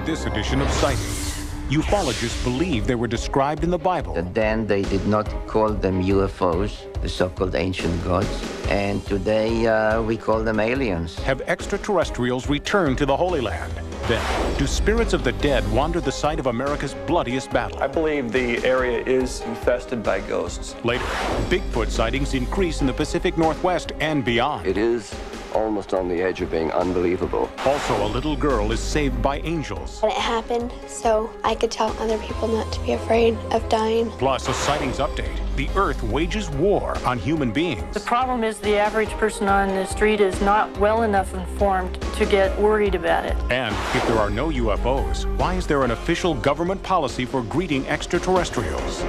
this edition of Sightings. Ufologists believe they were described in the Bible. But then they did not call them UFOs, the so-called ancient gods, and today we call them aliens. Have extraterrestrials returned to the Holy Land? Then, do spirits of the dead wander the site of America's bloodiest battle? I believe the area is infested by ghosts. Later, Bigfoot sightings increase in the Pacific Northwest and beyond. It is almost on the edge of being unbelievable. Also, a little girl is saved by angels. It happened so I could tell other people not to be afraid of dying. Plus, a sightings update. The Earth wages war on human beings. The problem is the average person on the street is not well enough informed to get worried about it. And if there are no UFOs, why is there an official government policy for greeting extraterrestrials?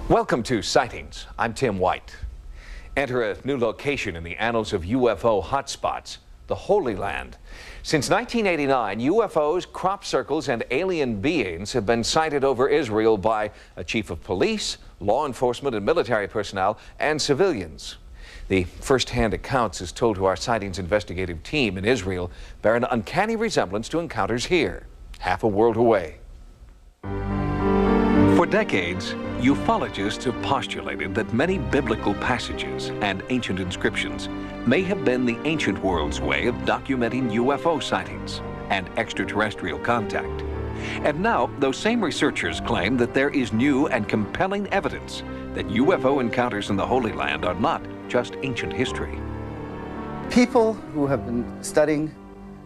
Welcome to Sightings. I'm Tim White. Enter a new location in the annals of UFO hotspots, the Holy Land. Since 1989, UFOs, crop circles, and alien beings have been sighted over Israel by a chief of police, law enforcement and military personnel, and civilians. The first-hand accounts, as told to our Sightings investigative team in Israel, bear an uncanny resemblance to encounters here, half a world away. For decades, ufologists have postulated that many biblical passages and ancient inscriptions may have been the ancient world's way of documenting UFO sightings and extraterrestrial contact. And now, those same researchers claim that there is new and compelling evidence that UFO encounters in the Holy Land are not just ancient history. People who have been studying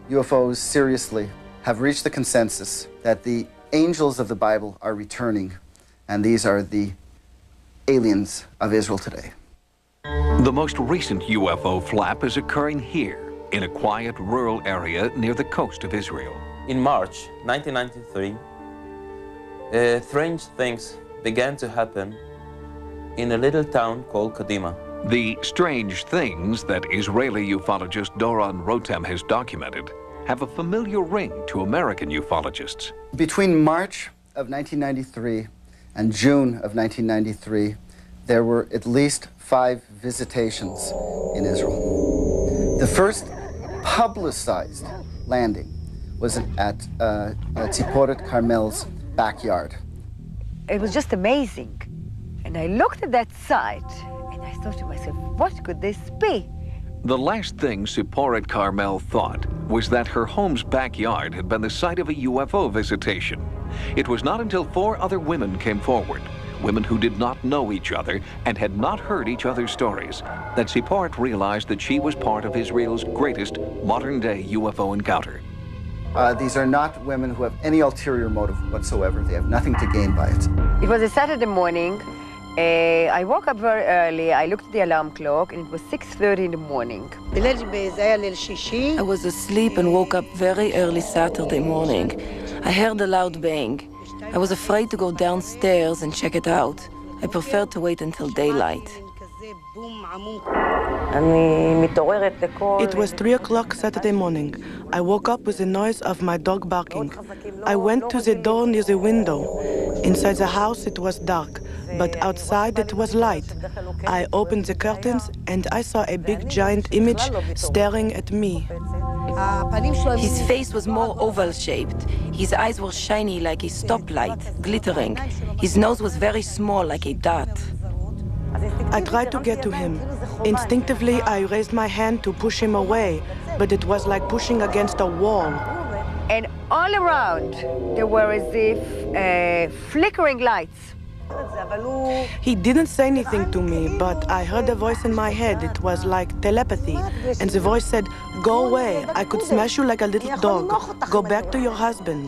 UFOs seriously have reached the consensus that the angels of the Bible are returning, and these are the aliens of Israel today. The most recent UFO flap is occurring here, in a quiet rural area near the coast of Israel. In March 1993, strange things began to happen in a little town called Kadima. The strange things that Israeli ufologist Doron Rotem has documented have a familiar ring to American ufologists. Between March of 1993 and June of 1993, there were at least 5 visitations in Israel. The first publicized landing was at Tziporet Carmel's backyard. It was just amazing. And I looked at that site and I thought to myself, what could this be? The last thing Tziporet Carmel thought was that her home's backyard had been the site of a UFO visitation. It was not until 4 other women came forward, women who did not know each other and had not heard each other's stories, that Tziporet realized that she was part of Israel's greatest modern-day UFO encounter. These are not women who have any ulterior motive whatsoever. They have nothing to gain by it. It was a Saturday morning. I woke up very early. I looked at the alarm clock, and it was 6:30 in the morning. I was asleep and woke up very early Saturday morning. I heard a loud bang. I was afraid to go downstairs and check it out. I preferred to wait until daylight. It was 3 o'clock Saturday morning. I woke up with the noise of my dog barking. I went to the door near the window. Inside the house it was dark, but outside it was light. I opened the curtains and I saw a big giant image staring at me. His face was more oval-shaped. His eyes were shiny like a stoplight, glittering. His nose was very small like a dot. I tried to get to him. Instinctively, I raised my hand to push him away, but it was like pushing against a wall. And all around, there were as if flickering lights. He didn't say anything to me, but I heard a voice in my head. It was like telepathy. And the voice said, "Go away. I could smash you like a little dog. Go back to your husband."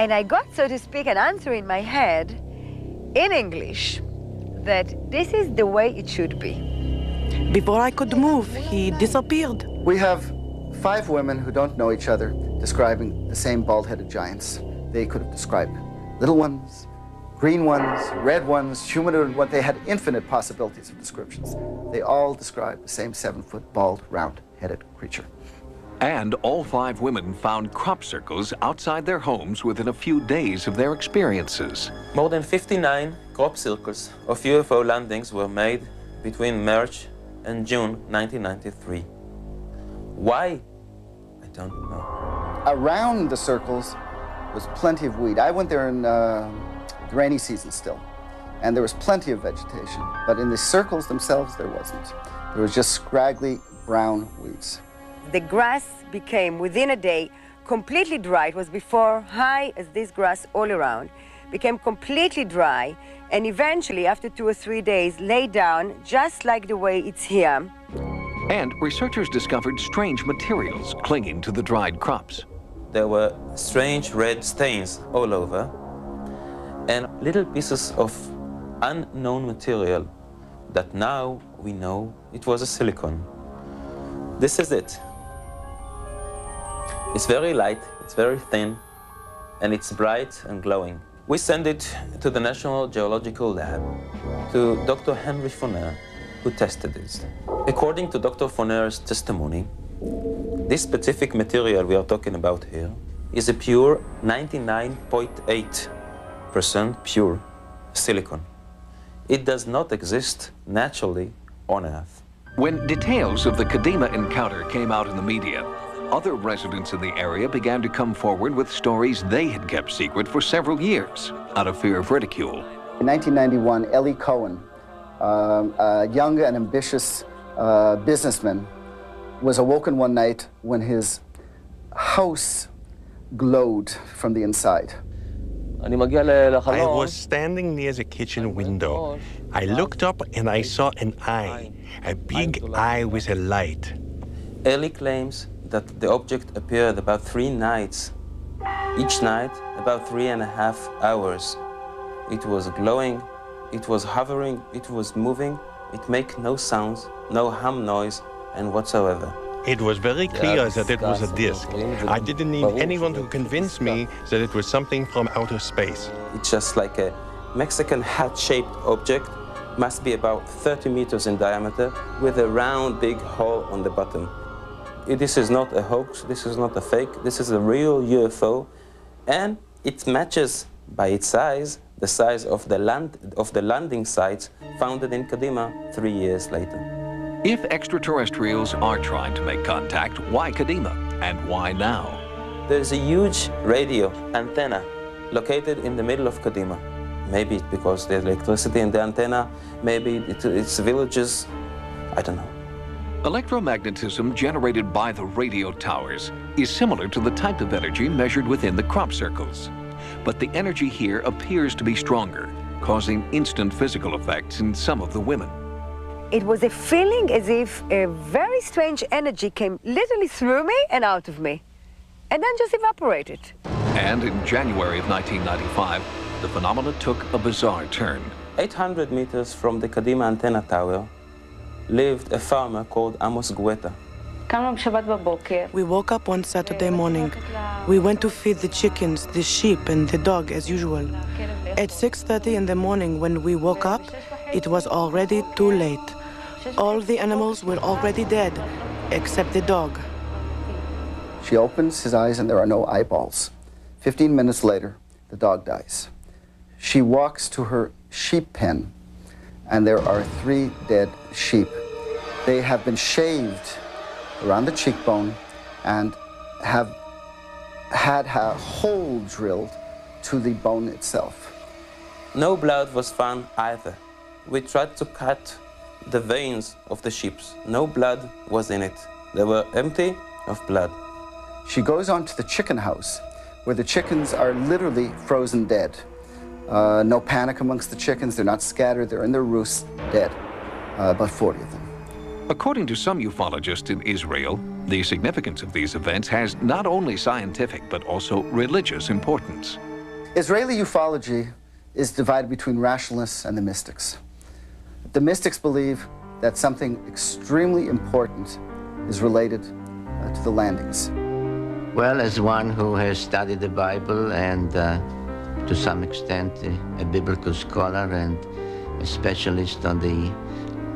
And I got, so to speak, an answer in my head in English that this is the way it should be. Before I could move, he disappeared. We have 5 women who don't know each other describing the same bald-headed giants. They could have described little ones, green ones, red ones, humanoid ones. They had infinite possibilities of descriptions. They all described the same 7-foot, bald, round-headed creature. And all 5 women found crop circles outside their homes within a few days of their experiences. More than 59 crop circles of UFO landings were made between March and June 1993. Why? I don't know. Around the circles was plenty of weed. I went there in the rainy season still, and there was plenty of vegetation, but in the circles themselves there wasn't. There was just scraggly brown weeds. The grass became, within a day, completely dry. It was before high as this grass all around, became completely dry, and eventually, after 2 or 3 days, lay down just like the way it's here. And researchers discovered strange materials clinging to the dried crops. There were strange red stains all over, and little pieces of unknown material that now we know it was a silicone. This is it. It's very light, it's very thin, and it's bright and glowing. We sent it to the National Geological Lab, to Dr. Henry Foner, who tested it. According to Dr. Foner's testimony, this specific material we are talking about here is a pure 99.8% pure silicon. It does not exist naturally on Earth. When details of the Kadima encounter came out in the media, other residents in the area began to come forward with stories they had kept secret for several years, out of fear of ridicule. In 1991, Ellie Cohen, a young and ambitious businessman, was awoken one night when his house glowed from the inside. I was standing near the kitchen window. I looked up and I saw an eye, a big eye with a light. Ellie claims that the object appeared about 3 nights. Each night, about 3.5 hours. It was glowing, it was hovering, it was moving, it made no sounds, no hum noise, and whatsoever. It was very clear that it was a disc. I didn't need anyone to convince me that it was something from outer space. It's just like a Mexican hat-shaped object, must be about 30 meters in diameter, with a round big hole on the bottom. This is not a hoax, this is not a fake, this is a real UFO, and it matches by its size, the size of the landing sites founded in Kadima 3 years later. If extraterrestrials are trying to make contact, why Kadima, and why now? There's a huge radio antenna located in the middle of Kadima. Maybe it's because there's electricity in the antenna, maybe it's villages, I don't know. Electromagnetism generated by the radio towers is similar to the type of energy measured within the crop circles. But the energy here appears to be stronger, causing instant physical effects in some of the women. It was a feeling as if a very strange energy came literally through me and out of me, and then just evaporated. And in January of 1995, the phenomena took a bizarre turn. 800 meters from the Kadima antenna tower lived a farmer called Amos Guetta. We woke up one Saturday morning. We went to feed the chickens, the sheep, and the dog as usual. At 6:30 in the morning when we woke up, it was already too late. All the animals were already dead, except the dog. She opens his eyes and there are no eyeballs. 15 minutes later, the dog dies. She walks to her sheep pen, and there are 3 dead sheep. They have been shaved around the cheekbone and have had a hole drilled to the bone itself. No blood was found either. We tried to cut the veins of the sheep. No blood was in it. They were empty of blood. She goes on to the chicken house, where the chickens are literally frozen dead. No panic amongst the chickens. They're not scattered. They're in their roosts, dead. About 40 of them. According to some ufologists in Israel, the significance of these events has not only scientific but also religious importance. Israeli ufology is divided between rationalists and the mystics. The mystics believe that something extremely important is related to the landings. Well, as one who has studied the Bible and to some extent a biblical scholar and a specialist on the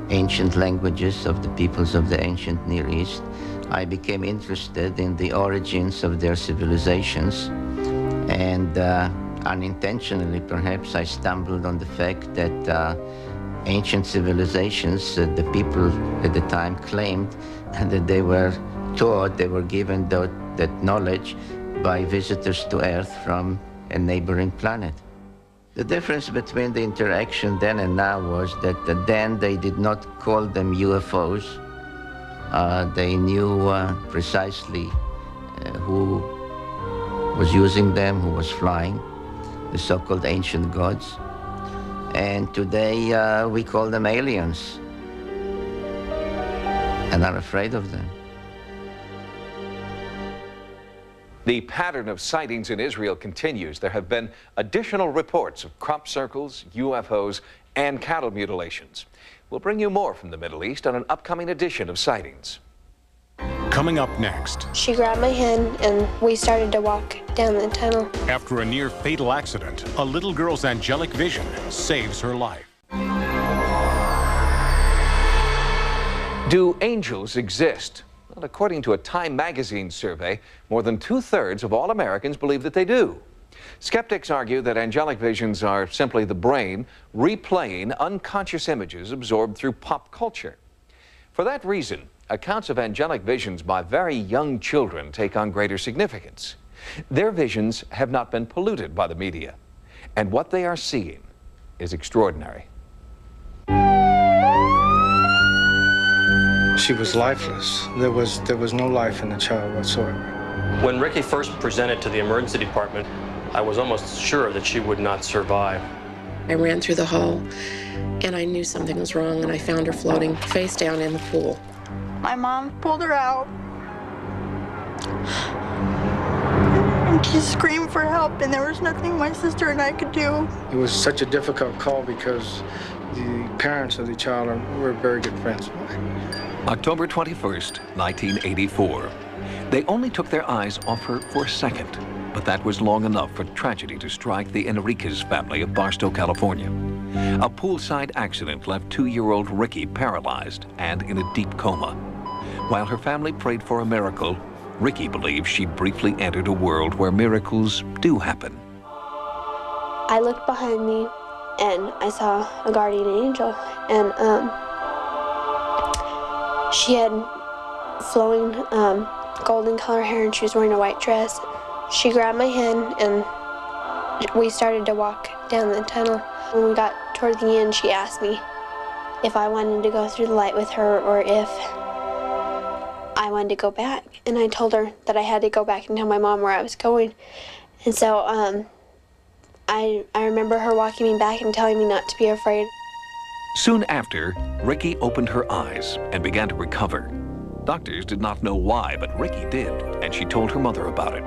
ancient languages of the peoples of the ancient Near East, I became interested in the origins of their civilizations, and unintentionally perhaps I stumbled on the fact that ancient civilizations, the people at the time claimed that they were taught, they were given that knowledge by visitors to Earth from a neighboring planet. The difference between the interaction then and now was that then they did not call them UFOs. They knew precisely who was using them, who was flying, the so-called ancient gods. And today we call them aliens and are afraid of them. The pattern of sightings in Israel continues. There have been additional reports of crop circles, UFOs, and cattle mutilations. We'll bring you more from the Middle East on an upcoming edition of Sightings. Coming up next. She grabbed my hand and we started to walk down the tunnel. After a near fatal accident, a little girl's angelic vision saves her life. Do angels exist? Well, according to a Time magazine survey, more than 2/3 of all Americans believe that they do. Skeptics argue that angelic visions are simply the brain replaying unconscious images absorbed through pop culture. For that reason, accounts of angelic visions by very young children take on greater significance. Their visions have not been polluted by the media, and what they are seeing is extraordinary. She was lifeless. There was no life in the child whatsoever. When Ricky first presented to the emergency department, I was almost sure that she would not survive. I ran through the hall, and I knew something was wrong, and I found her floating face down in the pool. My mom pulled her out, and she screamed for help, and there was nothing my sister and I could do. It was such a difficult call because the parents of the child were very good friends of mine. October 21st, 1984. They only took their eyes off her for a second, but that was long enough for tragedy to strike the Enriquez family of Barstow, California. A poolside accident left 2-year-old Ricky paralyzed and in a deep coma. While her family prayed for a miracle, Ricky believes she briefly entered a world where miracles do happen. I looked behind me and I saw a guardian angel, and she had flowing golden color hair and she was wearing a white dress. She grabbed my hand and we started to walk down the tunnel. When we got toward the end, she asked me if I wanted to go through the light with her or if I wanted to go back. And I told her that I had to go back and tell my mom where I was going. And so I remember her walking me back and telling me not to be afraid. Soon after, Ricky opened her eyes and began to recover. Doctors did not know why, but Ricky did, and she told her mother about it.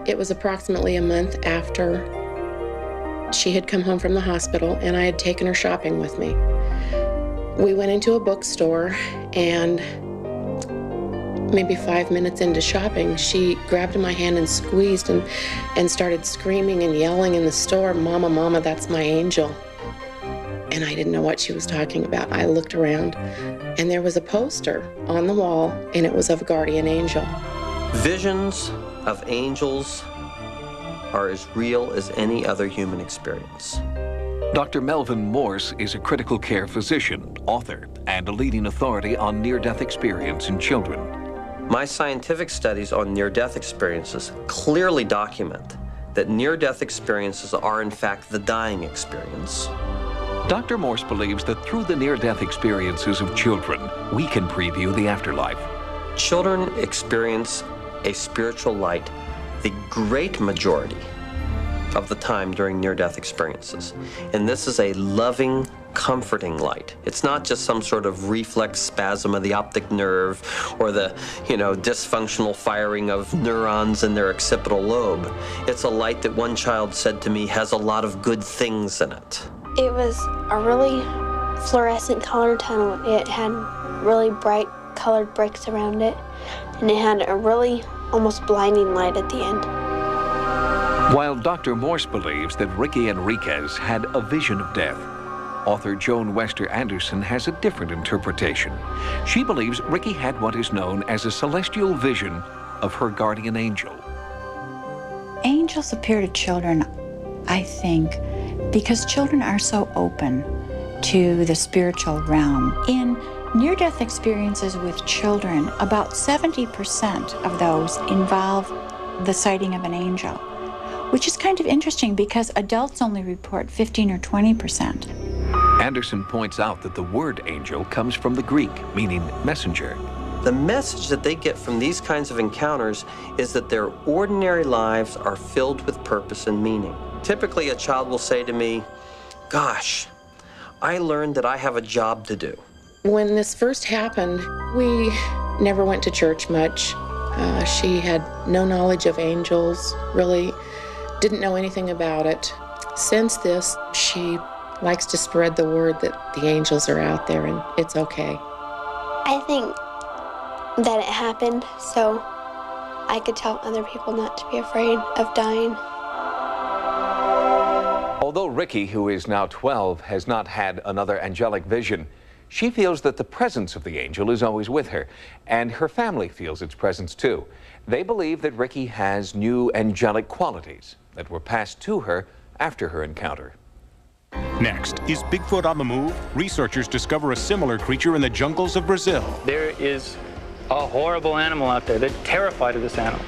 It was approximately a month after she had come home from the hospital, and I had taken her shopping with me. We went into a bookstore, and maybe 5 minutes into shopping, she grabbed my hand and squeezed and started screaming and yelling in the store, "Mama, Mama, that's my angel." And I didn't know what she was talking about. I looked around, and there was a poster on the wall, and it was of a guardian angel. Visions of angels are as real as any other human experience. Dr. Melvin Morse is a critical care physician, author, and a leading authority on near-death experience in children. My scientific studies on near-death experiences clearly document that near-death experiences are in fact the dying experience. Dr. Morse believes that through the near-death experiences of children, we can preview the afterlife. Children experience a spiritual light the great majority of the time during near-death experiences. And this is a loving, comforting light. It's not just some sort of reflex spasm of the optic nerve or the, dysfunctional firing of neurons in their occipital lobe. It's a light that one child said to me has a lot of good things in it. It was a really fluorescent color tunnel. It had really bright colored bricks around it, and it had a really almost blinding light at the end. While Dr. Morse believes that Ricky Enriquez had a vision of death, author Joan Wester Anderson has a different interpretation. She believes Ricky had what is known as a celestial vision of her guardian angel. Angels appear to children, I think, because children are so open to the spiritual realm. In near-death experiences with children, about 70% of those involve the sighting of an angel, which is kind of interesting because adults only report 15 or 20%. Anderson points out that the word angel comes from the Greek, meaning messenger. The message that they get from these kinds of encounters is that their ordinary lives are filled with purpose and meaning. Typically, a child will say to me, "Gosh, I learned that I have a job to do." When this first happened, we never went to church much. She had no knowledge of angels, really didn't know anything about it. Since this, she likes to spread the word that the angels are out there and it's okay. I think that it happened so I could tell other people not to be afraid of dying. Although Ricky, who is now 12, has not had another angelic vision, she feels that the presence of the angel is always with her, and her family feels its presence too. They believe that Ricky has new angelic qualities that were passed to her after her encounter. Next, is Bigfoot on the move? Researchers discover a similar creature in the jungles of Brazil. There is a horrible animal out there. They're terrified of this animal.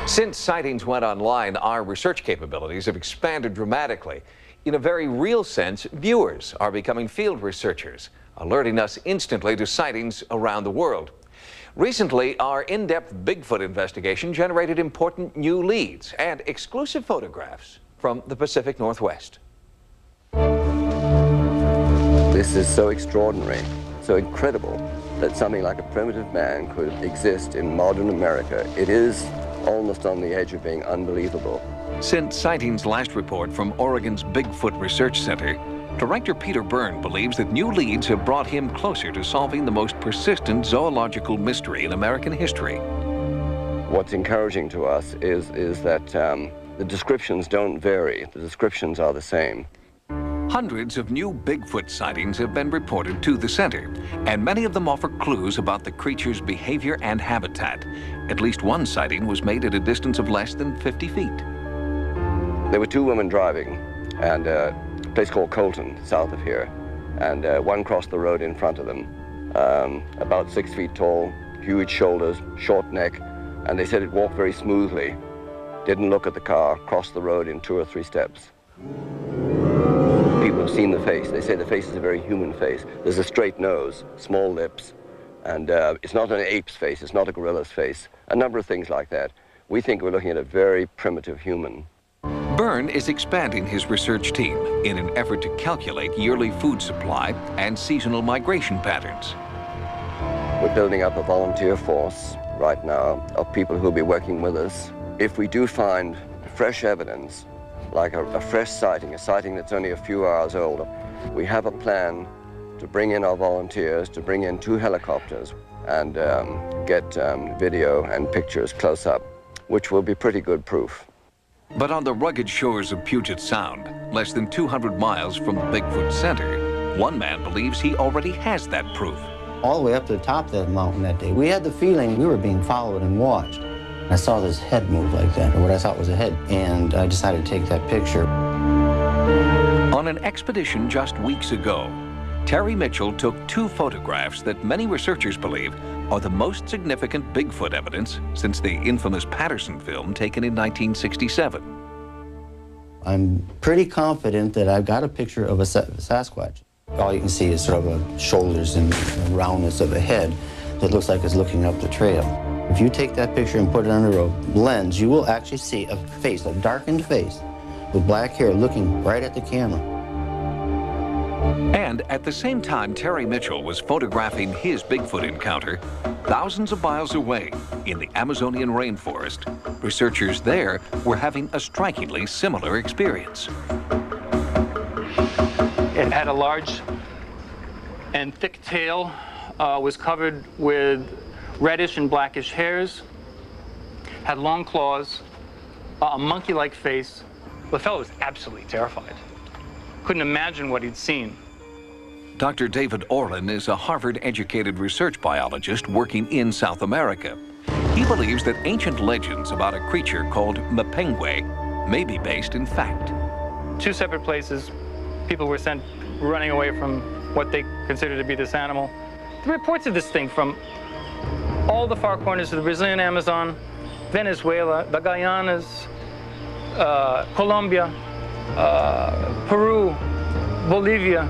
Since Sightings went online, our research capabilities have expanded dramatically. In a very real sense, viewers are becoming field researchers, alerting us instantly to sightings around the world. Recently, our in-depth Bigfoot investigation generated important new leads and exclusive photographs from the Pacific Northwest. This is so extraordinary, so incredible that something like a primitive man could exist in modern America. It is almost on the edge of being unbelievable. Since Sightings' last report from Oregon's Bigfoot Research Center, Director Peter Byrne believes that new leads have brought him closer to solving the most persistent zoological mystery in American history. What's encouraging to us is that the descriptions don't vary. The descriptions are the same. Hundreds of new Bigfoot sightings have been reported to the center, and many of them offer clues about the creature's behavior and habitat. At least one sighting was made at a distance of less than 50 feet. There were two women driving, and a place called Colton, south of here, and one crossed the road in front of them, about 6 feet tall, huge shoulders, short neck, and they said it walked very smoothly, didn't look at the car, crossed the road in 2 or 3 steps. People have seen the face. They say the face is a very human face. There's a straight nose, small lips, and it's not an ape's face, it's not a gorilla's face, a number of things like that. We think we're looking at a very primitive human. Byrne is expanding his research team in an effort to calculate yearly food supply and seasonal migration patterns. We're building up a volunteer force right now of people who'll be working with us. If we do find fresh evidence, like a fresh sighting, a sighting that's only a few hours old, we have a plan to bring in our volunteers, to bring in 2 helicopters and get video and pictures close up, which will be pretty good proof. But on the rugged shores of Puget Sound, less than 200 miles from the Bigfoot Center, one man believes he already has that proof. All the way up to the top of that mountain that day, we had the feeling we were being followed and watched. I saw this head move like that, or what I thought was a head, and I decided to take that picture. On an expedition just weeks ago, Terry Mitchell took 2 photographs that many researchers believe are the most significant Bigfoot evidence since the infamous Patterson film taken in 1967. I'm pretty confident that I've got a picture of a Sasquatch. All you can see is sort of a shoulders and a roundness of a head that looks like it's looking up the trail. If you take that picture and put it under a lens, you will actually see a face, a darkened face with black hair looking right at the camera. And at the same time Terry Mitchell was photographing his Bigfoot encounter, thousands of miles away in the Amazonian rainforest, researchers there were having a strikingly similar experience. It had a large and thick tail was covered with reddish and blackish hairs, had long claws, a monkey-like face. The fellow was absolutely terrified. Couldn't imagine what he'd seen. Dr. David Orlin is a Harvard-educated research biologist working in South America. He believes that ancient legends about a creature called Mpengwe may be based in fact. 2 separate places, people were sent running away from what they considered to be this animal. The reports of this thing from all the far corners of the Brazilian Amazon, Venezuela, the Guyanas, Colombia, Peru, Bolivia.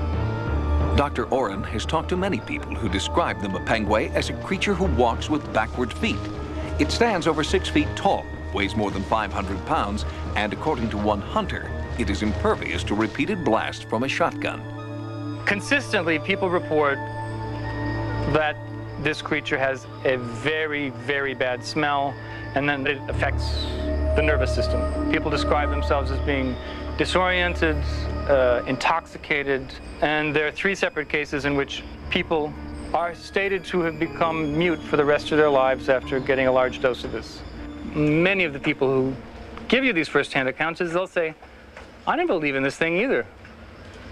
Dr. Orrin has talked to many people who describe the Mpengwe as a creature who walks with backward feet. It stands over 6 feet tall, weighs more than 500 pounds, and according to one hunter, it is impervious to repeated blasts from a shotgun. Consistently, people report that this creature has a very, very bad smell, and then it affects the nervous system. People describe themselves as being disoriented, intoxicated, and there are 3 separate cases in which people are stated to have become mute for the rest of their lives after getting a large dose of this. Many of the people who give you these first-hand accounts, they'll say, I didn't believe in this thing either.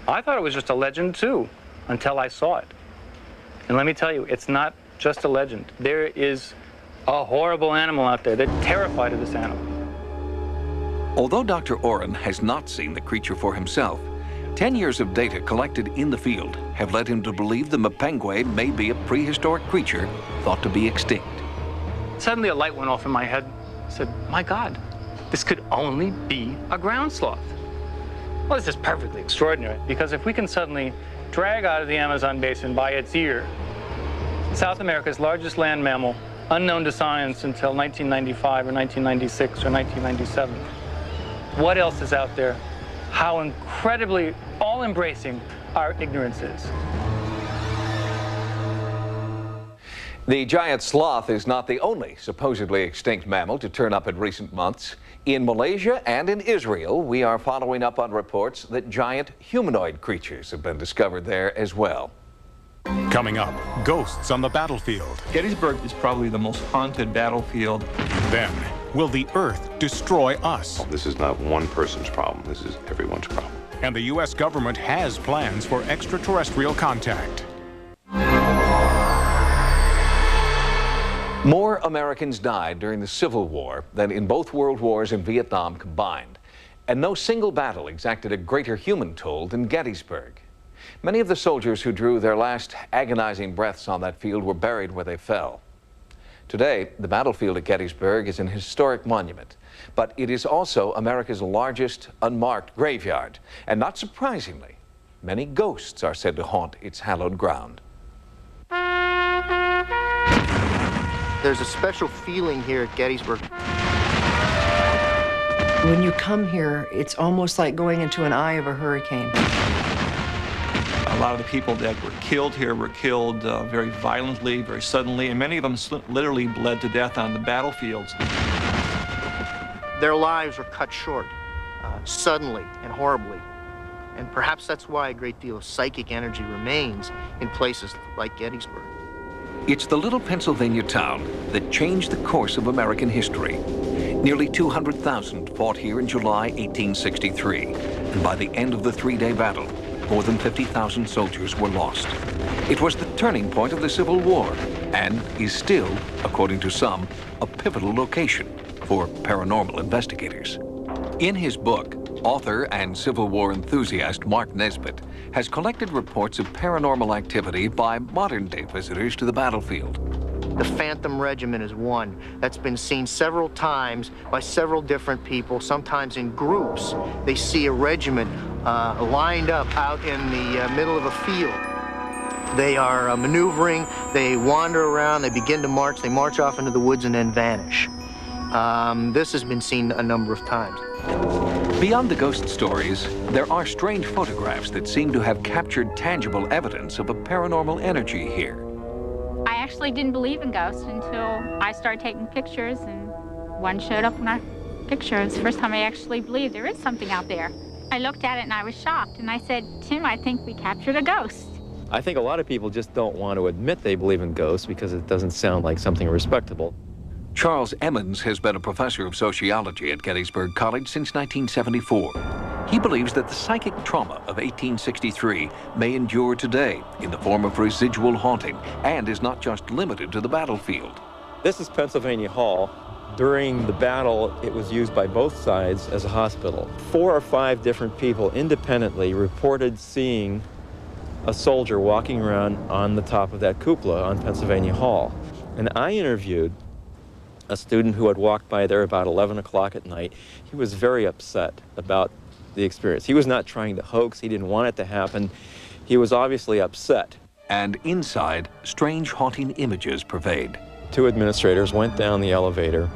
I thought it was just a legend too, until I saw it. And let me tell you, it's not just a legend. There is a horrible animal out there. They're terrified of this animal. Although Dr. Orrin has not seen the creature for himself, 10 years of data collected in the field have led him to believe the Mpengwe may be a prehistoric creature thought to be extinct. Suddenly a light went off in my head. I said, my God, this could only be a ground sloth. Well, this is perfectly extraordinary, because if we can suddenly drag out of the Amazon basin by its ear South America's largest land mammal, unknown to science until 1995 or 1996 or 1997. What else is out there? How incredibly all-embracing our ignorance is. The giant sloth is not the only supposedly extinct mammal to turn up in recent months. In Malaysia and in Israel, we are following up on reports that giant humanoid creatures have been discovered there as well. Coming up, ghosts on the battlefield. Gettysburg is probably the most haunted battlefield. Then, will the Earth destroy us? This is not one person's problem. This is everyone's problem. And the U.S. government has plans for extraterrestrial contact. More Americans died during the Civil War than in both World Wars and Vietnam combined. And no single battle exacted a greater human toll than Gettysburg. Many of the soldiers who drew their last agonizing breaths on that field were buried where they fell. Today, the battlefield at Gettysburg is an historic monument, but it is also America's largest unmarked graveyard. And not surprisingly, many ghosts are said to haunt its hallowed ground. There's a special feeling here at Gettysburg. When you come here, it's almost like going into an eye of a hurricane. A lot of the people that were killed here were killed very violently, very suddenly, and many of them literally bled to death on the battlefields. Their lives were cut short, suddenly and horribly. And perhaps that's why a great deal of psychic energy remains in places like Gettysburg. It's the little Pennsylvania town that changed the course of American history. Nearly 200,000 fought here in July 1863, and by the end of the three-day battle, more than 50,000 soldiers were lost. It was the turning point of the Civil War, and is still, according to some, a pivotal location for paranormal investigators. In his book, author and Civil War enthusiast Mark Nesbitt has collected reports of paranormal activity by modern-day visitors to the battlefield. The Phantom Regiment is one that's been seen several times by several different people, sometimes in groups. They see a regiment lined up out in the middle of a field. They are maneuvering, they wander around, they begin to march, they march off into the woods and then vanish. This has been seen a number of times. Beyond the ghost stories, there are strange photographs that seem to have captured tangible evidence of a paranormal energy here. I actually didn't believe in ghosts until I started taking pictures, and one showed up in my picture. It was the first time I actually believed there is something out there. I looked at it and I was shocked, and I said, Tim, I think we captured a ghost. I think a lot of people just don't want to admit they believe in ghosts because it doesn't sound like something respectable. Charles Emmons has been a professor of sociology at Gettysburg College since 1974. He believes that the psychic trauma of 1863 may endure today in the form of residual haunting and is not just limited to the battlefield. This is Pennsylvania Hall. During the battle, it was used by both sides as a hospital. 4 or 5 different people independently reported seeing a soldier walking around on the top of that cupola on Pennsylvania Hall. And I interviewed a student who had walked by there about 11 o'clock at night. He was very upset about the experience. He was not trying to hoax. He didn't want it to happen. He was obviously upset. And inside, strange haunting images pervade. 2 administrators went down the elevator,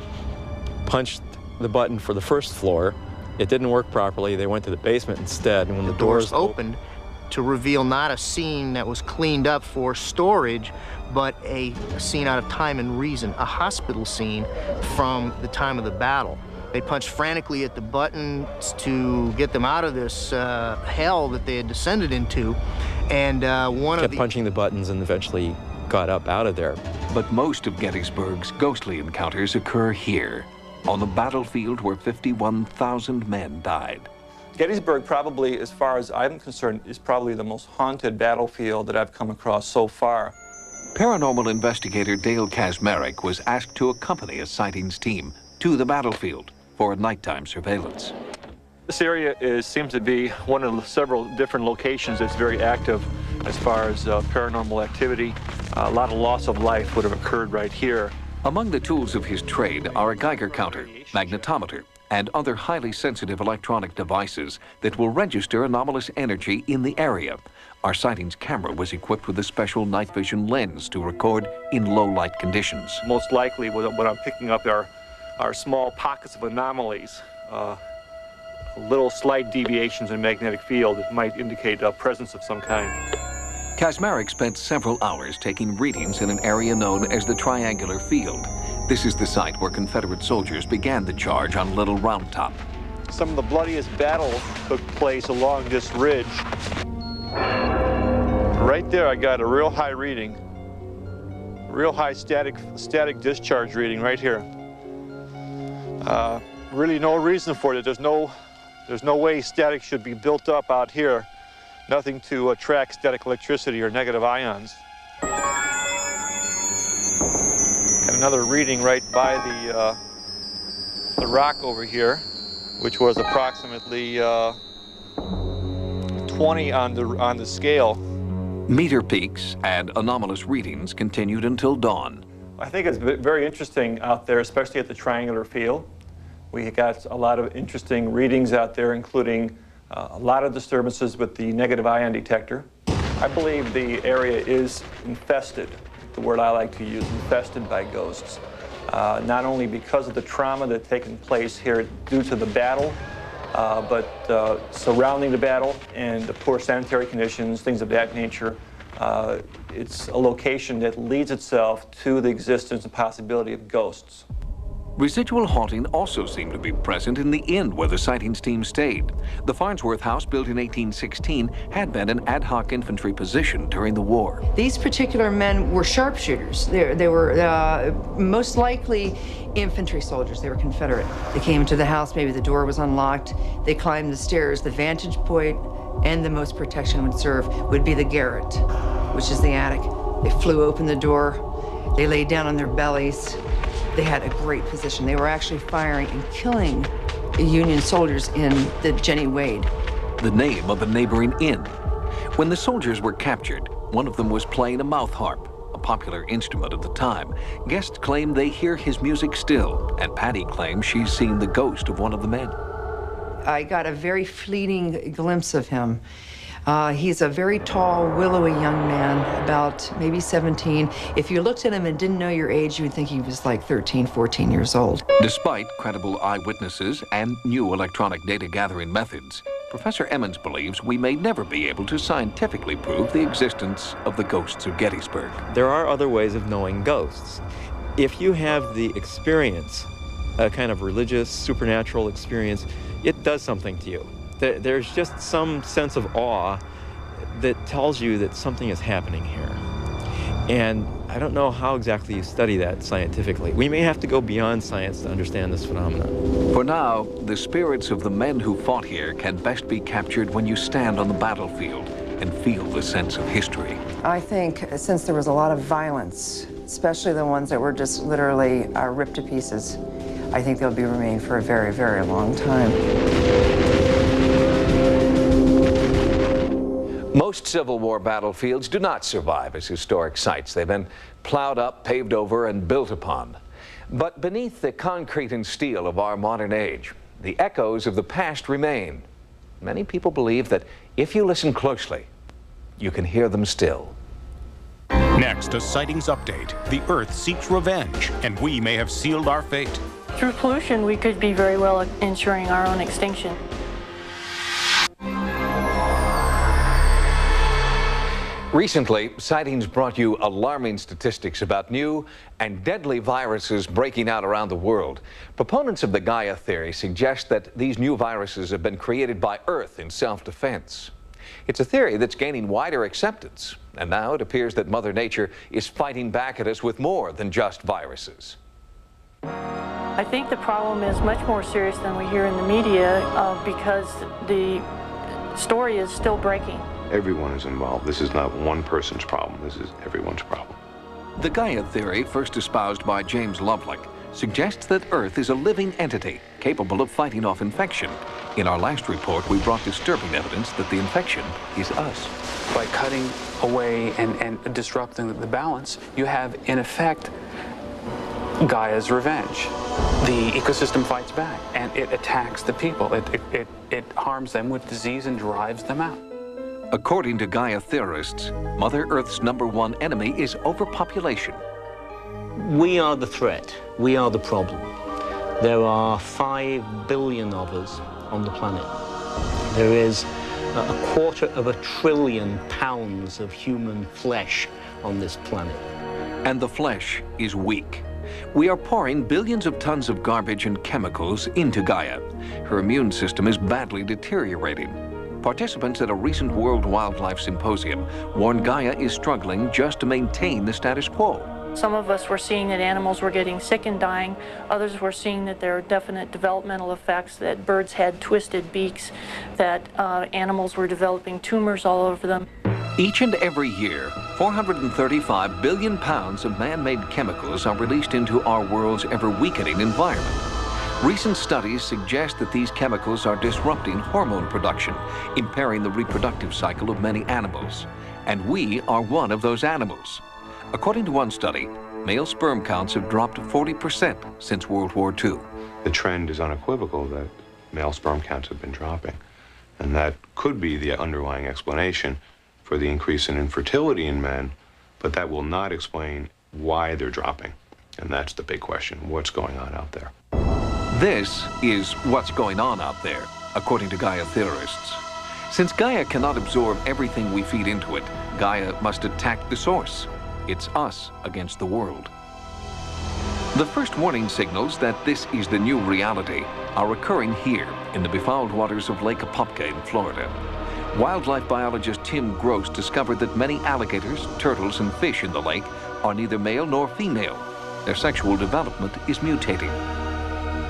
punched the button for the first floor. It didn't work properly. They went to the basement instead, and when the doors opened to reveal not a scene that was cleaned up for storage, but a scene out of Time and Reason, a hospital scene from the time of the battle. They punched frantically at the buttons to get them out of this hell that they had descended into, and kept punching the buttons and eventually got up out of there. But most of Gettysburg's ghostly encounters occur here, on the battlefield where 51,000 men died. Gettysburg probably, as far as I'm concerned, is probably the most haunted battlefield that I've come across so far. Paranormal investigator Dale Kaczmarek was asked to accompany a sightings team to the battlefield for a nighttime surveillance. This area seems to be one of the several different locations that's very active as far as paranormal activity. A lot of loss of life would have occurred right here. Among the tools of his trade are a Geiger counter, magnetometer, and other highly sensitive electronic devices that will register anomalous energy in the area. Our sightings camera was equipped with a special night vision lens to record in low light conditions. Most likely what I'm picking up are small pockets of anomalies, little slight deviations in magnetic field that might indicate a presence of some kind. Kaczmarek spent several hours taking readings in an area known as the Triangular Field. This is the site where Confederate soldiers began the charge on Little Round Top. Some of the bloodiest battles took place along this ridge. Right there, I got a real high reading, real high static discharge reading right here. Really no reason for it. There's no way static should be built up out here. Nothing to attract static electricity or negative ions. And another reading right by the rock over here, which was approximately 20 on the scale. Meter peaks and anomalous readings continued until dawn. I think it's very interesting out there, especially at the Triangular Field. We got a lot of interesting readings out there, including a lot of disturbances with the negative ion detector. I believe the area is infested, the word I like to use, infested by ghosts. Not only because of the trauma that's taken place here due to the battle, but surrounding the battle and the poor sanitary conditions, things of that nature. It's a location that leads itself to the existence and possibility of ghosts. Residual haunting also seemed to be present in the inn where the sightings team stayed. The Farnsworth House, built in 1816, had been an ad hoc infantry position during the war. These particular men were sharpshooters. They were most likely infantry soldiers. They were Confederate. They came into the house, maybe the door was unlocked. They climbed the stairs. The vantage point and the most protection would serve would be the garret, which is the attic. They flew open the door. They laid down on their bellies. They had a great position. They were actually firing and killing Union soldiers in the Jenny Wade. The name of a neighboring inn. When the soldiers were captured, one of them was playing a mouth harp, a popular instrument at the time. Guests claim they hear his music still, and Patty claims she's seen the ghost of one of the men. I got a very fleeting glimpse of him. He's a very tall, willowy young man, about maybe 17. If you looked at him and didn't know your age, you would think he was like 13, 14 years old. Despite credible eyewitnesses and new electronic data gathering methods, Professor Emmons believes we may never be able to scientifically prove the existence of the ghosts of Gettysburg. There are other ways of knowing ghosts. If you have the experience, a kind of religious, supernatural experience, it does something to you. There's just some sense of awe that tells you that something is happening here. And I don't know how exactly you study that scientifically. We may have to go beyond science to understand this phenomenon. For now, the spirits of the men who fought here can best be captured when you stand on the battlefield and feel the sense of history. I think since there was a lot of violence, especially the ones that were just literally ripped to pieces, I think they'll remain for a very, very long time. Most Civil War battlefields do not survive as historic sites. They've been plowed up, paved over, and built upon. But beneath the concrete and steel of our modern age, the echoes of the past remain. Many people believe that if you listen closely, you can hear them still. Next, a sightings update. The Earth seeks revenge, and we may have sealed our fate. Through pollution, we could be very well ensuring our own extinction. Recently, Sightings brought you alarming statistics about new and deadly viruses breaking out around the world. Proponents of the Gaia theory suggest that these new viruses have been created by Earth in self-defense. It's a theory that's gaining wider acceptance, and now it appears that Mother Nature is fighting back at us with more than just viruses. I think the problem is much more serious than we hear in the media because the story is still breaking. Everyone is involved. This is not one person's problem. This is everyone's problem. The Gaia theory, first espoused by James Lovelock, suggests that Earth is a living entity capable of fighting off infection. In our last report, we brought disturbing evidence that the infection is us. By cutting away and disrupting the balance, you have, in effect, Gaia's revenge. The ecosystem fights back, and it attacks the people. It harms them with disease and drives them out. According to Gaia theorists, Mother Earth's #1 enemy is overpopulation. We are the threat. We are the problem. There are 5 billion of us on the planet. There is a 250 billion pounds of human flesh on this planet. And the flesh is weak. We are pouring billions of tons of garbage and chemicals into Gaia. Her immune system is badly deteriorating. Participants at a recent World Wildlife Symposium warned Gaia is struggling just to maintain the status quo. Some of us were seeing that animals were getting sick and dying. Others were seeing that there are definite developmental effects, that birds had twisted beaks, that animals were developing tumors all over them. Each and every year, 435 billion pounds of man-made chemicals are released into our world's ever-weakening environment. Recent studies suggest that these chemicals are disrupting hormone production, impairing the reproductive cycle of many animals. And we are one of those animals. According to one study, male sperm counts have dropped 40% since World War II. The trend is unequivocal that male sperm counts have been dropping. And that could be the underlying explanation for the increase in infertility in men, but that will not explain why they're dropping. And that's the big question. What's going on out there? This is what's going on out there, according to Gaia theorists. Since Gaia cannot absorb everything we feed into it, Gaia must attack the source. It's us against the world. The first warning signals that this is the new reality are occurring here in the befouled waters of Lake Apopka in Florida. Wildlife biologist Tim Gross discovered that many alligators, turtles, and fish in the lake are neither male nor female. Their sexual development is mutating.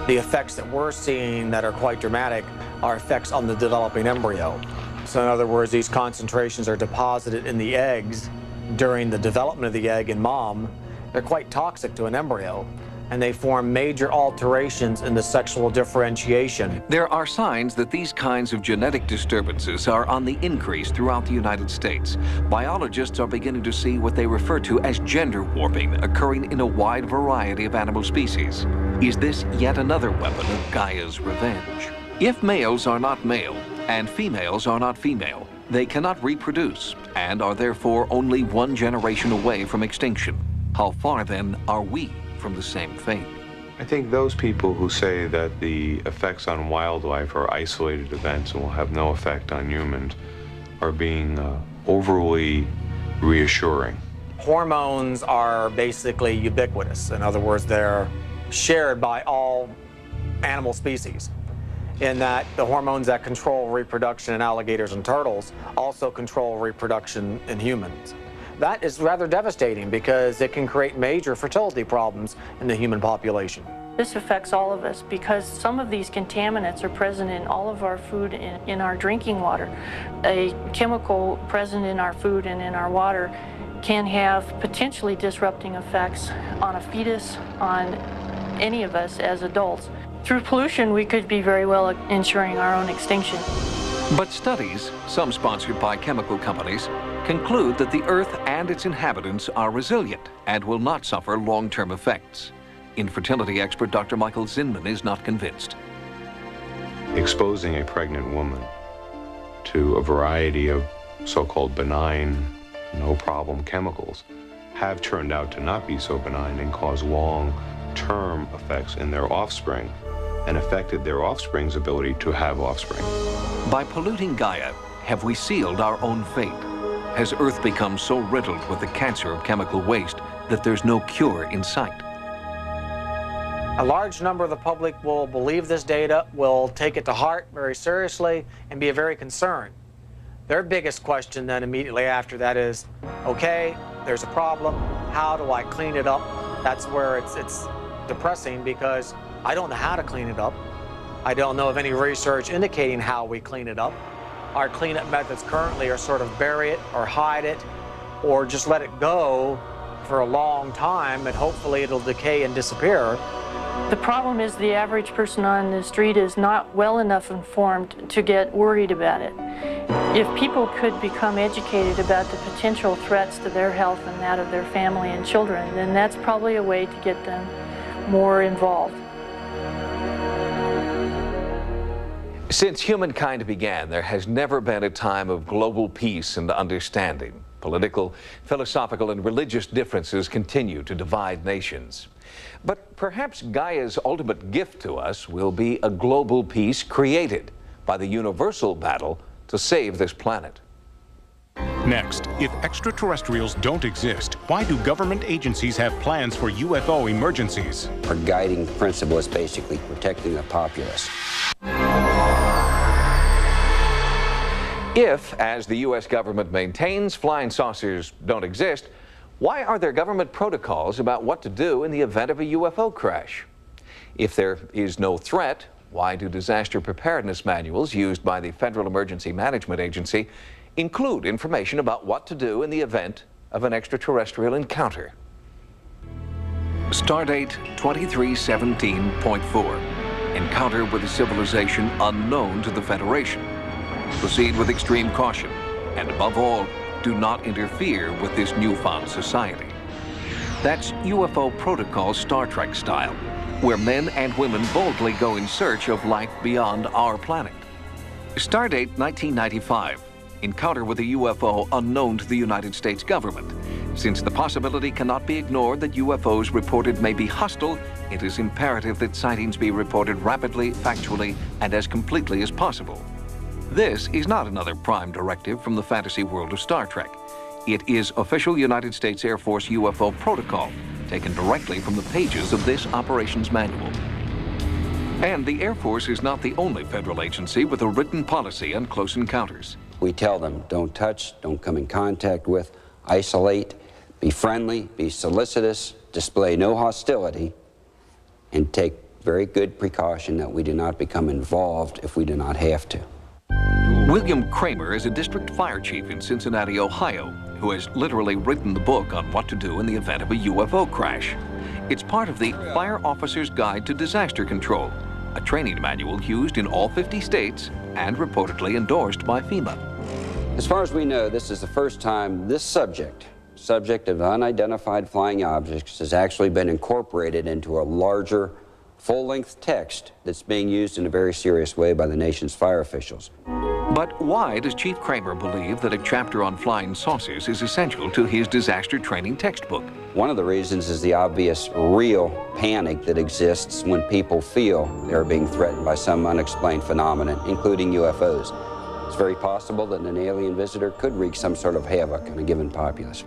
The effects that we're seeing that are quite dramatic are effects on the developing embryo. So in other words, these concentrations are deposited in the eggs during the development of the egg in mom. They're quite toxic to an embryo, and they form major alterations in the sexual differentiation. There are signs that these kinds of genetic disturbances are on the increase throughout the United States. Biologists are beginning to see what they refer to as gender warping occurring in a wide variety of animal species. Is this yet another weapon of Gaia's revenge? If males are not male and females are not female, they cannot reproduce and are therefore only one generation away from extinction. How far then are we from the same fate? I think those people who say that the effects on wildlife are isolated events and will have no effect on humans are being overly reassuring. Hormones are basically ubiquitous. In other words, they're shared by all animal species. in that the hormones that control reproduction in alligators and turtles also control reproduction in humans. That is rather devastating because it can create major fertility problems in the human population. This affects all of us because some of these contaminants are present in all of our food and in our drinking water. A chemical present in our food and in our water can have potentially disrupting effects on a fetus, on any of us as adults. Through pollution, we could be very well ensuring our own extinction. But studies, some sponsored by chemical companies, conclude that the Earth and its inhabitants are resilient and will not suffer long-term effects. Infertility expert Dr. Michael Zinman is not convinced. Exposing a pregnant woman to a variety of so-called benign, no-problem chemicals have turned out to not be so benign and cause long-term effects in their offspring and affected their offspring's ability to have offspring. By polluting Gaia, have we sealed our own fate? Has Earth become so riddled with the cancer of chemical waste that there's no cure in sight? A large number of the public will believe this data, will take it to heart very seriously, and be very concerned. Their biggest question then immediately after that is, okay, there's a problem, how do I clean it up? That's where it's depressing because I don't know how to clean it up. I don't know of any research indicating how we clean it up. Our cleanup methods currently are sort of bury it or hide it or just let it go for a long time and hopefully it'll decay and disappear. The problem is the average person on the street is not well enough informed to get worried about it. If people could become educated about the potential threats to their health and that of their family and children, then that's probably a way to get them more involved. Since humankind began, there has never been a time of global peace and understanding. Political, philosophical, and religious differences continue to divide nations. But perhaps Gaia's ultimate gift to us will be a global peace created by the universal battle to save this planet. Next, if extraterrestrials don't exist, why do government agencies have plans for UFO emergencies? Our guiding principle is basically protecting the populace. If, as the U.S. government maintains, flying saucers don't exist, why are there government protocols about what to do in the event of a UFO crash? If there is no threat, why do disaster preparedness manuals used by the Federal Emergency Management Agency include information about what to do in the event of an extraterrestrial encounter? Stardate 2317.4. Encounter with a civilization unknown to the Federation. Proceed with extreme caution, and above all, do not interfere with this newfound society. That's UFO protocol Star Trek style, where men and women boldly go in search of life beyond our planet. Stardate 1995. Encounter with a UFO unknown to the United States government. Since the possibility cannot be ignored that UFOs reported may be hostile, it is imperative that sightings be reported rapidly, factually, and as completely as possible. This is not another prime directive from the fantasy world of Star Trek. It is official United States Air Force UFO protocol, taken directly from the pages of this operations manual. And the Air Force is not the only federal agency with a written policy on close encounters. We tell them, don't touch, don't come in contact with, isolate, be friendly, be solicitous, display no hostility, and take very good precaution that we do not become involved if we do not have to. William Kramer is a district fire chief in Cincinnati, Ohio, who has literally written the book on what to do in the event of a UFO crash. It's part of the Fire Officer's Guide to Disaster Control, a training manual used in all 50 states and reportedly endorsed by FEMA. As far as we know, this is the first time this subject of unidentified flying objects, has actually been incorporated into a larger, full-length text that's being used in a very serious way by the nation's fire officials. But why does Chief Kramer believe that a chapter on flying saucers is essential to his disaster training textbook? One of the reasons is the obvious real panic that exists when people feel they're being threatened by some unexplained phenomenon, including UFOs. It's very possible that an alien visitor could wreak some sort of havoc on a given populace.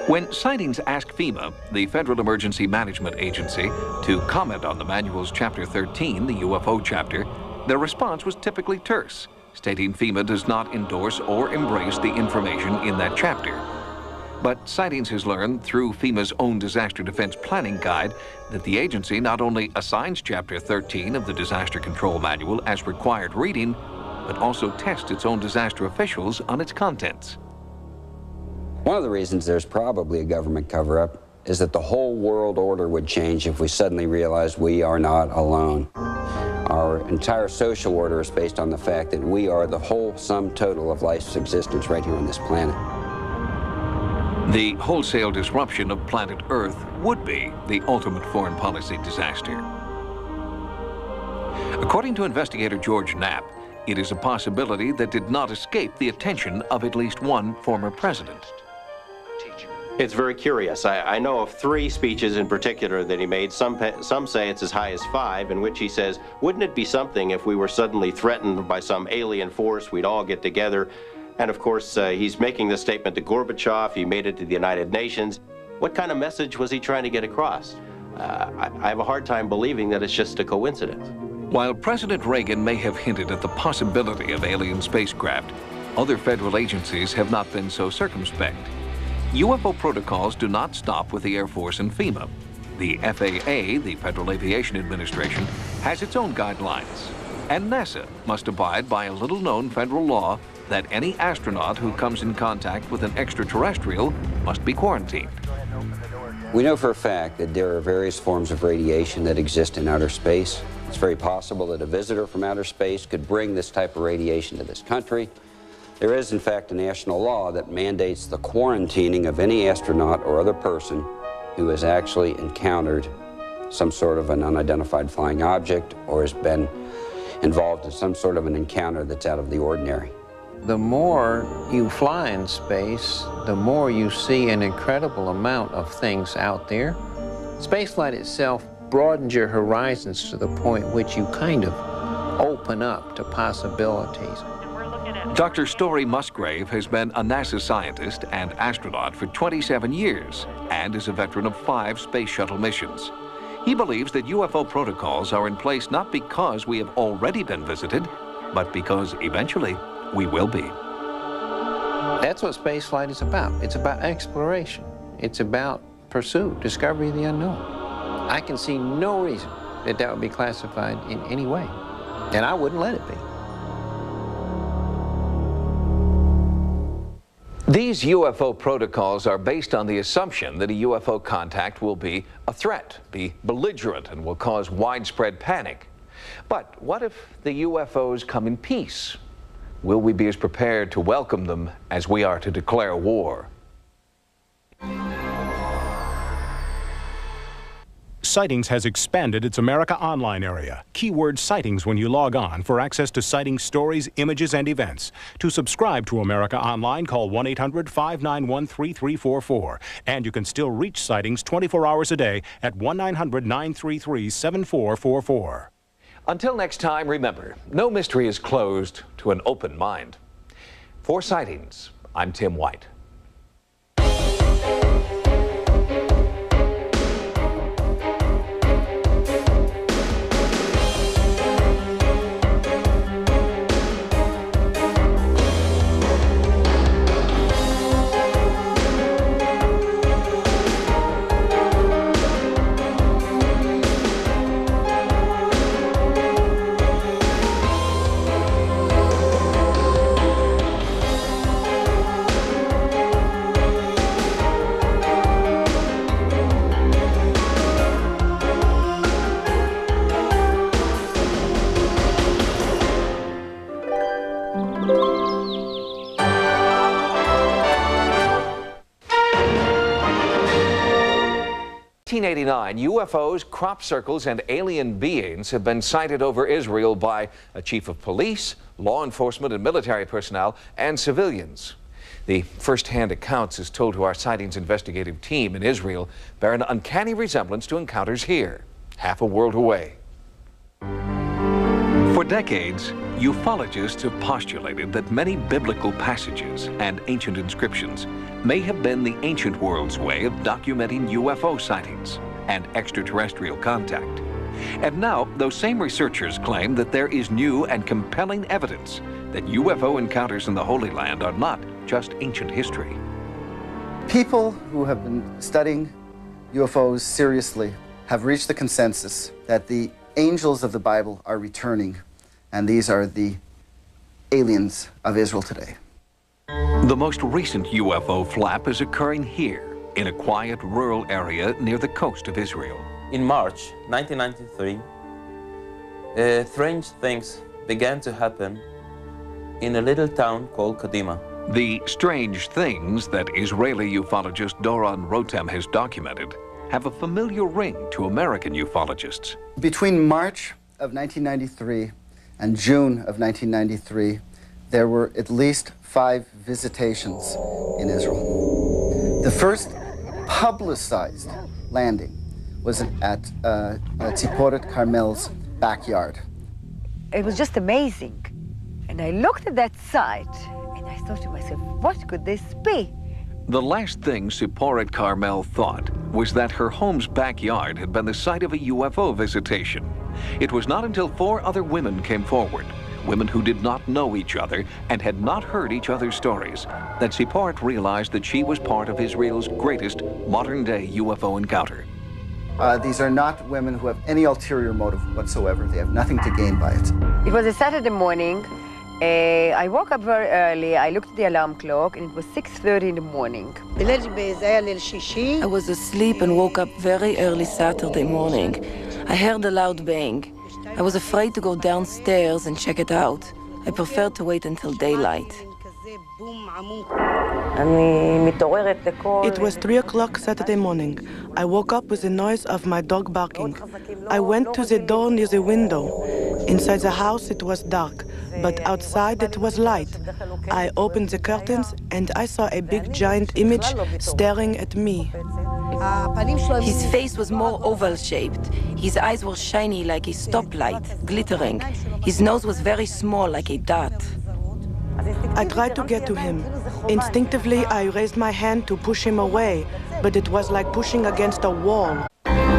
When Sightings asked FEMA, the Federal Emergency Management Agency, to comment on the manual's Chapter 13, the UFO chapter, Their response was typically terse, stating FEMA does not endorse or embrace the information in that chapter. But Sightings has learned through FEMA's own disaster defense planning guide that the agency not only assigns Chapter 13 of the Disaster Control Manual as required reading, but also tests its own disaster officials on its contents. One of the reasons there's probably a government cover-up is that the whole world order would change if we suddenly realized we are not alone. Our entire social order is based on the fact that we are the whole sum total of life's existence right here on this planet. The wholesale disruption of planet Earth would be the ultimate foreign policy disaster. According to investigator George Knapp, it is a possibility that did not escape the attention of at least one former president. It's very curious. I know of 3 speeches in particular that he made. Some say it's as high as 5, in which he says, wouldn't it be something if we were suddenly threatened by some alien force, we'd all get together. And of course, he's making this statement to Gorbachev. He made it to the United Nations. What kind of message was he trying to get across? I have a hard time believing that it's just a coincidence. While President Reagan may have hinted at the possibility of alien spacecraft, other federal agencies have not been so circumspect. UFO protocols do not stop with the Air Force and FEMA. The FAA, the Federal Aviation Administration, has its own guidelines. And NASA must abide by a little-known federal law that any astronaut who comes in contact with an extraterrestrial must be quarantined. We know for a fact that there are various forms of radiation that exist in outer space. It's very possible that a visitor from outer space could bring this type of radiation to this country. There is, in fact, a national law that mandates the quarantining of any astronaut or other person who has actually encountered some sort of an unidentified flying object or has been involved in some sort of an encounter that's out of the ordinary. The more you fly in space, the more you see an incredible amount of things out there. Spaceflight itself broadens your horizons to the point which you kind of open up to possibilities. Dr. Story Musgrave has been a NASA scientist and astronaut for 27 years and is a veteran of 5 space shuttle missions. He believes that UFO protocols are in place not because we have already been visited, but because eventually we will be. That's what spaceflight is about. It's about exploration. It's about pursuit, discovery of the unknown. I can see no reason that that would be classified in any way, and I wouldn't let it be. These UFO protocols are based on the assumption that a UFO contact will be a threat, be belligerent, and will cause widespread panic. But what if the UFOs come in peace? Will we be as prepared to welcome them as we are to declare war? Sightings has expanded its America Online area. Keyword Sightings when you log on for access to Sightings stories, images, and events. To subscribe to America Online, call 1-800-591-3344. And you can still reach Sightings 24 hours a day at 1-900-933-7444. Until next time, remember, no mystery is closed to an open mind. For Sightings, I'm Tim White. In 1989, UFOs, crop circles, and alien beings have been sighted over Israel by a chief of police, law enforcement and military personnel, and civilians. The first-hand accounts, as told to our Sightings investigative team in Israel, bear an uncanny resemblance to encounters here, half a world away. For decades, ufologists have postulated that many biblical passages and ancient inscriptions may have been the ancient world's way of documenting UFO sightings and extraterrestrial contact. And now, those same researchers claim that there is new and compelling evidence that UFO encounters in the Holy Land are not just ancient history. People who have been studying UFOs seriously have reached the consensus that the angels of the Bible are returning, and these are the aliens of Israel today. The most recent UFO flap is occurring here, in a quiet rural area near the coast of Israel. In March 1993, strange things began to happen in a little town called Kadima. The strange things that Israeli ufologist Doron Rotem has documented have a familiar ring to American ufologists. Between March of 1993 and June of 1993, there were at least 5 visitations in Israel. The first publicized landing was at Tziporet Carmel's backyard. It was just amazing. And I looked at that site, and I thought to myself, what could this be? The last thing Tziporet Carmel thought was that her home's backyard had been the site of a UFO visitation. It was not until 4 other women came forward, women who did not know each other and had not heard each other's stories, that Tziporet realized that she was part of Israel's greatest modern-day UFO encounter. These are not women who have any ulterior motive whatsoever. They have nothing to gain by it. It was a Saturday morning. I woke up very early. I looked at the alarm clock, and it was 6:30 in the morning. I was asleep and woke up very early Saturday morning. I heard a loud bang. I was afraid to go downstairs and check it out. I preferred to wait until daylight. It was 3 o'clock Saturday morning. I woke up with the noise of my dog barking. I went to the door near the window. Inside the house it was dark, but outside it was light. I opened the curtains and I saw a big giant image staring at me. His face was more oval-shaped. His eyes were shiny like a stoplight, glittering. His nose was very small like a dot. I tried to get to him. Instinctively, I raised my hand to push him away, but it was like pushing against a wall.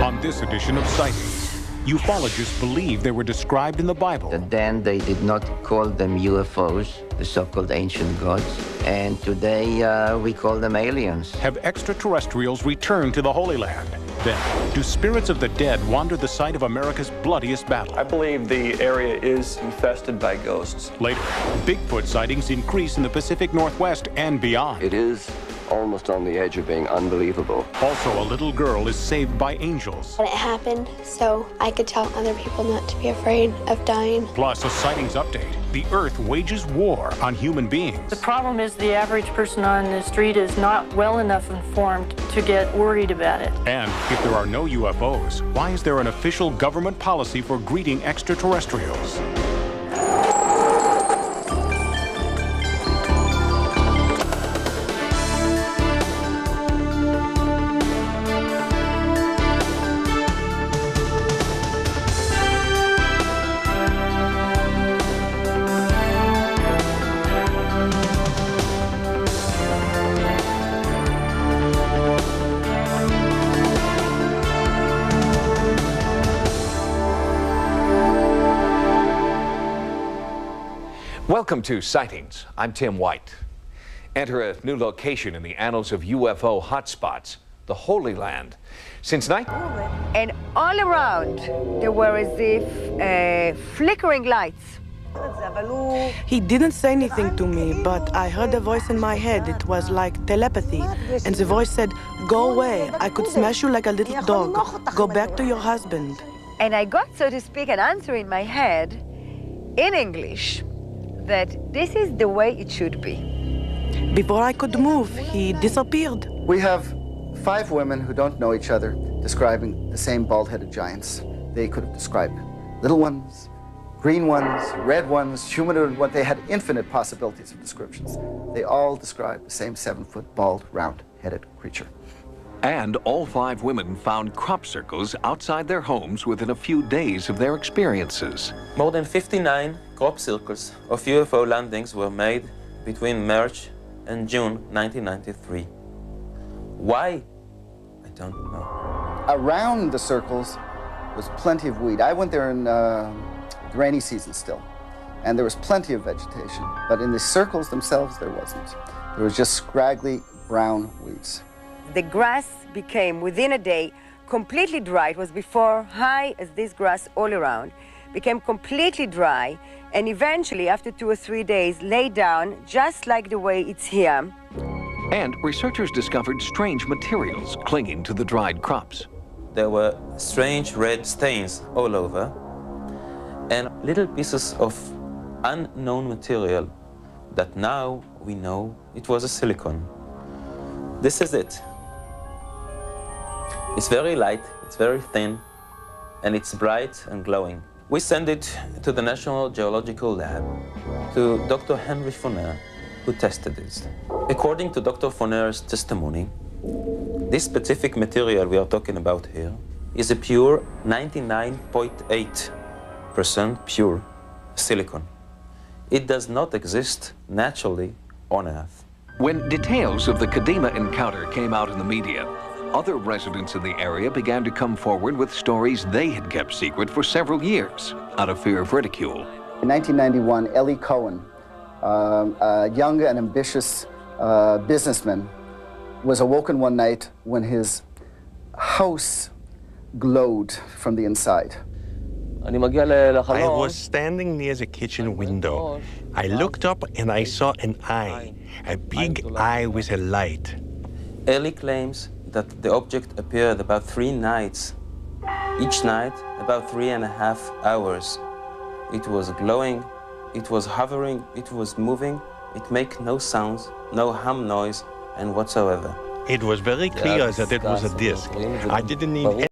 On this edition of Sightings, ufologists believe they were described in the Bible. Then they did not call them UFOs, the so-called ancient gods, and today we call them aliens. Have extraterrestrials returned to the Holy Land? Then, do spirits of the dead wander the site of America's bloodiest battle? I believe the area is infested by ghosts. Later, Bigfoot sightings increase in the Pacific Northwest and beyond. It is almost on the edge of being unbelievable. Also, a little girl is saved by angels. But it happened, so I could tell other people not to be afraid of dying. Plus, a sightings update. The Earth wages war on human beings. The problem is the average person on the street is not well enough informed to get worried about it. And if there are no UFOs, why is there an official government policy for greeting extraterrestrials? Welcome to Sightings. I'm Tim White. Enter a new location in the annals of UFO hotspots, the Holy Land. Since And all around, there were as if flickering lights. He didn't say anything to me, but I heard a voice in my head. It was like telepathy. And the voice said, "Go away. I could smash you like a little dog. Go back to your husband." And I got, so to speak, an answer in my head in English that this is the way it should be. Before I could move, he disappeared. We have 5 women who don't know each other describing the same bald-headed giants. They could have described little ones, green ones, red ones, humanoid ones. They had infinite possibilities of descriptions. They all described the same 7-foot, bald, round-headed creature. And all 5 women found crop circles outside their homes within a few days of their experiences. More than 59 crop circles of UFO landings were made between March and June 1993. Why? I don't know. Around the circles There was plenty of weed. I went there in the rainy season still, and there was plenty of vegetation, but in the circles themselves, there wasn't. There was just scraggly brown weeds. The grass became, within a day, completely dry. It was before high as this grass all around, became completely dry, and eventually, after 2 or 3 days, lay down just like the way it's here. And researchers discovered strange materials clinging to the dried crops. There were strange red stains all over, and little pieces of unknown material that now we know it was a silicon. This is it. It's very light, it's very thin, and it's bright and glowing. We sent it to the National Geological Lab, to Dr. Henry Foner, who tested it. According to Dr. Foner's testimony, this specific material we are talking about here is a pure 99.8% pure silicon. It does not exist naturally on Earth. When details of the Kadima encounter came out in the media, other residents in the area began to come forward with stories they had kept secret for several years out of fear of ridicule. In 1991, Ellie Cohen, a young and ambitious businessman, was awoken one night when his house glowed from the inside. I was standing near the kitchen window. I looked up and I saw an eye, a big eye with a light. Ellie claims that the object appeared about 3 nights. Each night, about 3.5 hours. It was glowing, it was hovering, it was moving, it made no sounds, no hum noise, and whatsoever. It was very clear that it was a disc. I didn't need